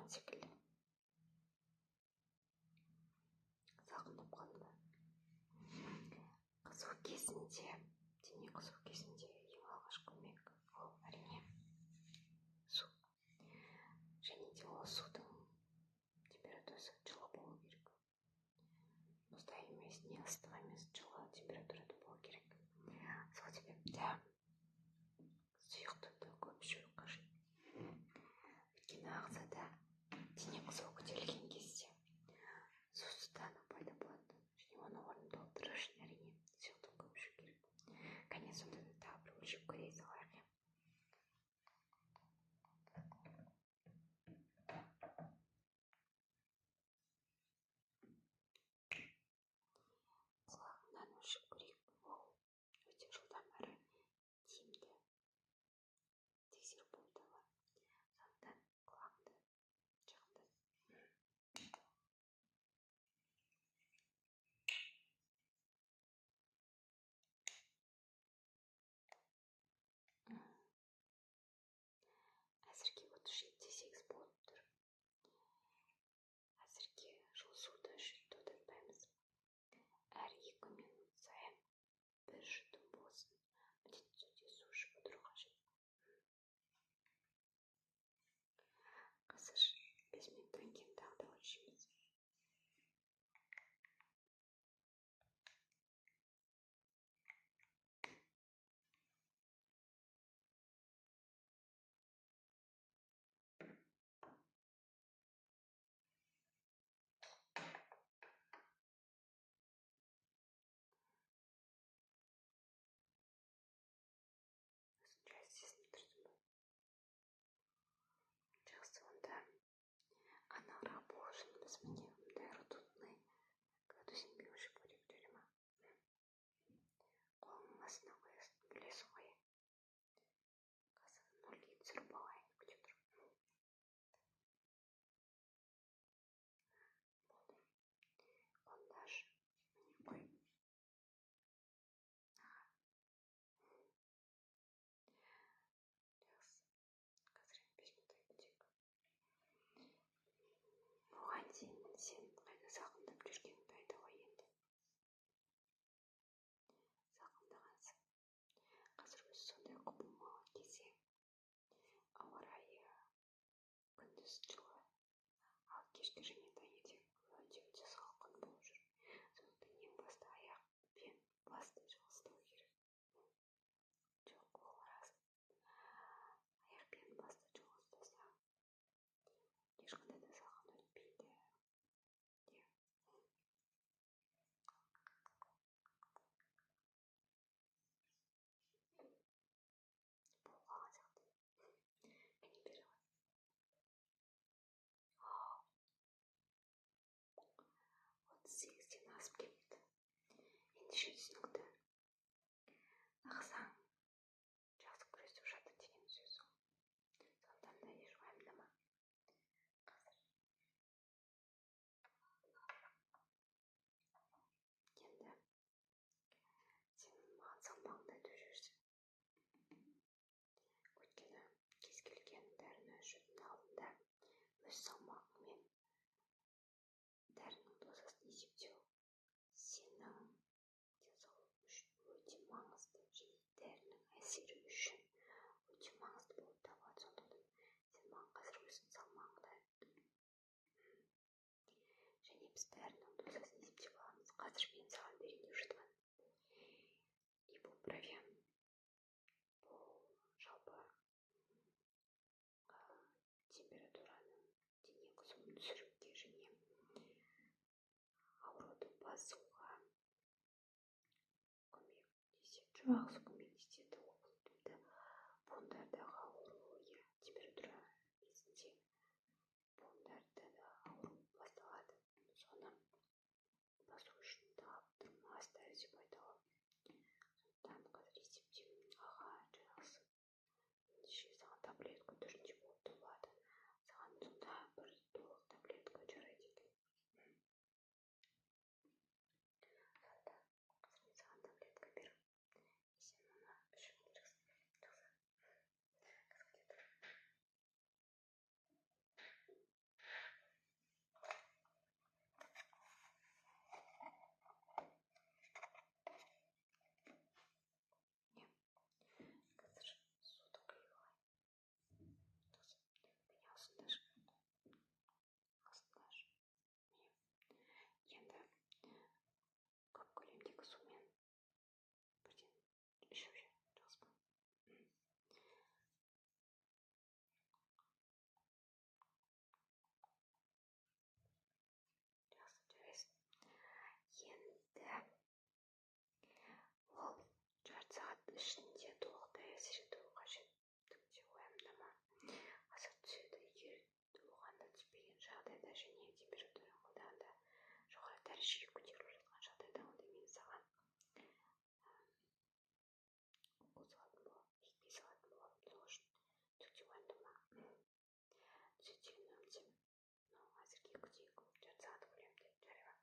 қалған секілді. Сағынып қалды ма? Қызу кезінде, дене қызу кезінде ең алғашқы көмек ол әрине су. Және де ол судың температурасы жылы болу керек. Мұздай емес, не ыстық емес, жылы температурада болу керек. Сол себепті сұйықтықты көп ішу қажет. Өйткені ағзада дене қызуы көтерілген кезде сусыздана пайда болады. Және оны орнын толтыру үшін әрине сұйықтық көп ішу керек. Кәне сонда да тағы бір өлшеп көре салайық. Құлағымнан өлшеп көрейік. Ол өте жылдам әрі тиімді тексеру болып табылады. Сондықтан құлағыңды жақындат. Әзірге 37,8 болып тұр. Әзірге жылысуды тоқтатпаймыз. Әр 2 минут сайын бір жұтым болсын. Міндетті түрде су ішіп отыру қажет. Қазір 5 минуттан кейін тағы да өлшейміз. Осындай сезініп тұрдым ба? Жақсы, онда анығырақ болу үшін біз міне мұндай ртутный градусникпен өлшеп көрейік, жарай ма? Қолыңның астына қоясың, білесің ғой. Қазір 0-ге түсіріп алайын, күте тұр. Болды. Қолыңды аш, міне қой. Жақсы. Қазір 5 минуттай күтейік. Оған дейін сен қайда сақындап жүргеніңді айта ғой енді. Сақындағансың. Қазір өзі сондай құбылмалы кезең. Ауа райы күндіз жылы, ал кешкі және таңертең өте салқын болып жүр. Сондықтан ең басты аяқ пен басты жылыстау керек. Жоқ, ол рас. Аяқ пен басты жылыстаса ешқандай да салқын өтпейді. Болып қалған сияқты. Кәне бері ғой. 38-ден асып кетті. Ендеше түсінікті. Ақсаң жақсы күресіп жатыр деген сөз ол. Сондықтан да еш уайымдама. Қазір енді сен маған салмағыңды айтып жүрсің. Өйткені кез келген дәріні ішудің алдында өз салмағыңмен дәрінің дозасын есептеу сенің денсаулығың үшін өте маңызды, және дәрінің әсері үшін өте маңызды болып табылады. Сондықтан сен маған қазір өзің салмағыңды айт. Және біз дәрінің дозасын есептеп аламыз. Қазір мен саған берейін деп жатқан ибупрофен. Бұл жалпы температураны, дене қызуын түсіруге және ауруды басуға жақсы көмектеседі. Ол тіпті буындардағы ауру, температура кезінде буындарда да ауру басталады. Соны басу үшін талап тұрмас дәрі деп айталады. Сондықтан қазір есептеймін. Аға, жақсы. Ендеше саған таблетка түрінде болып табылады. Саған сонда бір толық таблетка жарайды екен. Сонда қазір мен саған таблетка беріп, сен ішінде толықтай әсер етуі қажет деп те уайымдама. Қазір түседі. Егер оған да түспеген жағдайда және температура одан да жоғары дәрежеге көтеріліп жатқан жағдайда, онда мен саған укол салатын боламын, екпе салатын боламын. Сол үшін түк те уайымдама. Түзетемін өңдеп. Әзірге күтейік. 4 сағат күлемін де, жарай ма?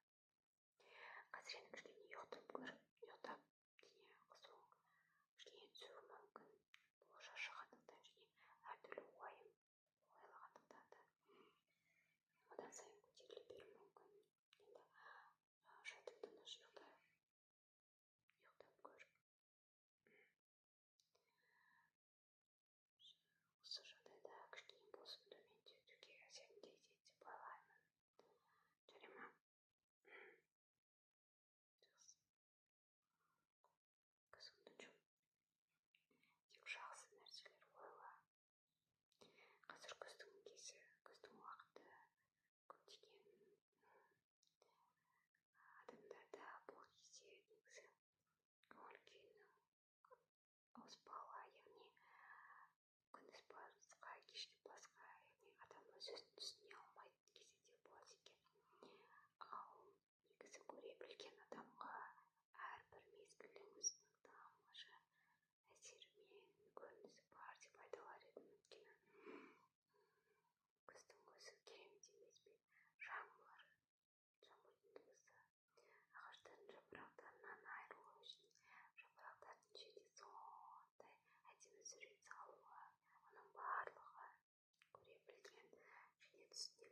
Қазір енді кішкене ұйықтап көр. Ұйықтап дене қызуың кішкене түсуі мүмкін. Бұл шаршағандықтан және әртүрлі уайым ойлағандықтан да одан сайын көтеріле беруі мүмкін. Енді жатып тыныш ұйықтап көр. Осы жағдайда кішкене болсын төмендетуге әсерін тигізеді деп ойлаймын. Жарай ма? Жақсы. Көзіңді жұм. Тек жақсы нәрселер ойла. Қазір күздің кезі, күздің уақыты. Көптеген адамдарда бұл кезде негізі көңіл күйінің ауыспалы, яғни күндіз басқа, кешке басқа, яғни адам өз-өзін түсіне алмайтын кезде де болады екен. Ал негізі көре білген адамға әрбір мезгілдің өзінің тамаша әсерімен көрінісі бар деп айта алар едім. Өйткені күздің өзі керемет емес пе? Жаңбырдың дыбысы, ағаштардың жапырақтарынан айырылуы және жапырақтардың жерде сондай әдемі сурет салуы, оның барлығы көре білген және түсіне